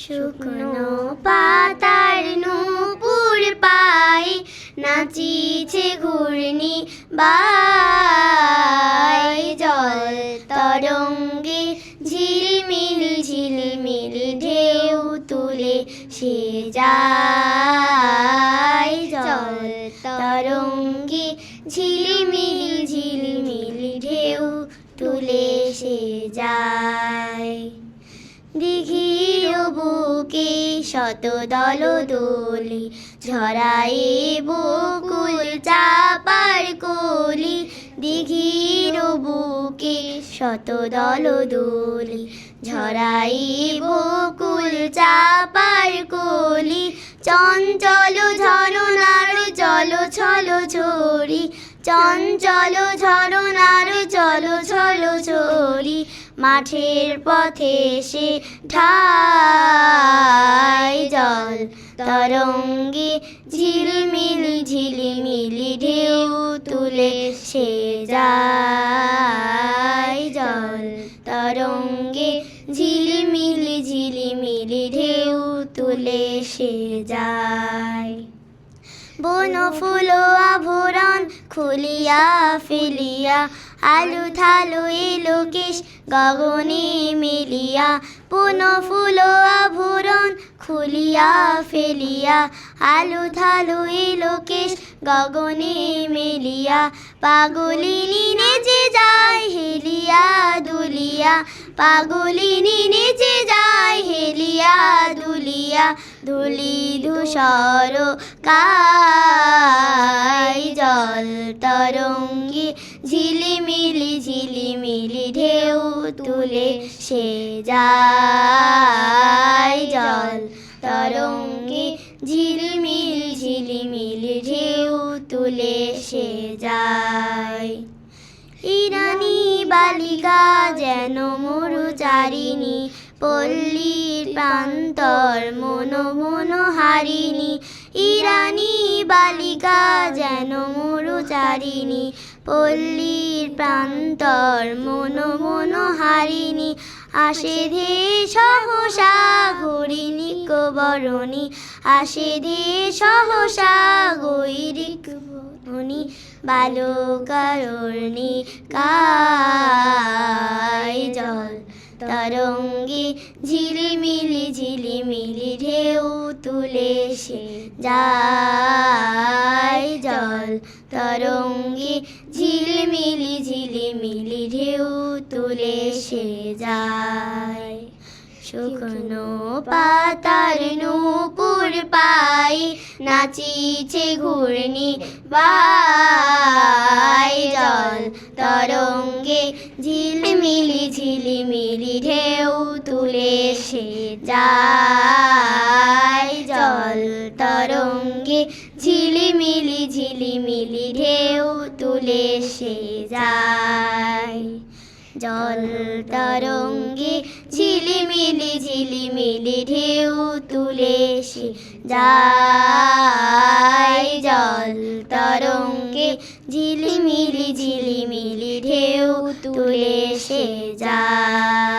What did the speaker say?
শুকনো পাতার নূপুর পাই, নাচিছে ঘূর্ণি বাই। জল তরঙ্গে ঝিলমিল ঝিলমিল ঢেউ তুলে সে যায়। জল তরঙ্গে ঝিলমিল ঝিলমিল ঢেউ তুলে সে যায়। দিঘির বুকে শত দল দোলি, ঝরায়ে বকুল চাপার কলি। দিঘির বুকে শত দল দোলি, ঝরায়ে বকুল চাপার কলি। চঞ্চল ঝরনার চল ছল ছড়ি, চঞ্চল ঝরনার চল ছল ছড়ি। মাঠের পথে সে ঠাই। জল তরঙ্গে ঝিলমিল ঝিলমিল ঢেউ তুলে সে যায়। জল তরঙ্গে ঝিলমিল ঝিলমিল ঢেউ তুলে সে যায়। বন ফুল আভরণ খুলিয়া ফেলিয়া, আলু থালু এলো কেশ গগনে মেলিয়া। বন ফুল আভরণ খুলিয়া ফেলিয়া, আলু থালু এলো কেশ গগনে মেলিয়া। পাগলিনী নেচে যায় হেলিয়া দুলিয়া, পাগলিনী নেচে যায় হেলিয়া দুলিয়া। ধুলি ধূসর কায়। জল তরঙ্গে ঝিলিমিলি ঝিলিমিলি ঢেউ তুলে সে যায়। জল তরঙ্গে ঝিলমিল ঝিলিমিল ঢেউ তুলে সে যায়। ইরানি বালিকা যেন মরুচারিণী, পল্লীর প্রান্তর মন মনোহারিণী। ইরানি বালিকা যেন মরুচারিণী, পল্লীর প্রান্তর মন মনোহারিণী। আসে ধে সহসা গৈরিক বরণী, আসে ধে সহসা গৈরিক বরণী। বালকারণ্যে কায়। জল তরঙ্গে ঝিলিমিলি ঝিলিমিলি ঢেউ তুলে সে যায়। জল তরঙ্গে ঝিলিমিলি ঝিলিমিলি ঢেউ তুলে সে যায়। শুকনো পাতার নূপুর পাই, নাচিছে ঘূর্ণি বাই। জল তরঙ্গে ঝিলমিলি ঝিলিমিলি ঢেউ তুলে সে যায়। জল তরঙ্গে ঝিলিমিলি ঝিলিমিলি ঢেউ তুলে সে যায়। জল তরঙ্গে ঝিলিমিলি ঝিলিমিলি ঢেউ তুলে সে যায়। জল তরঙ্গে ঝিলিমিলি ঝিলিমিলি ঢেউ তুলে সে যায়।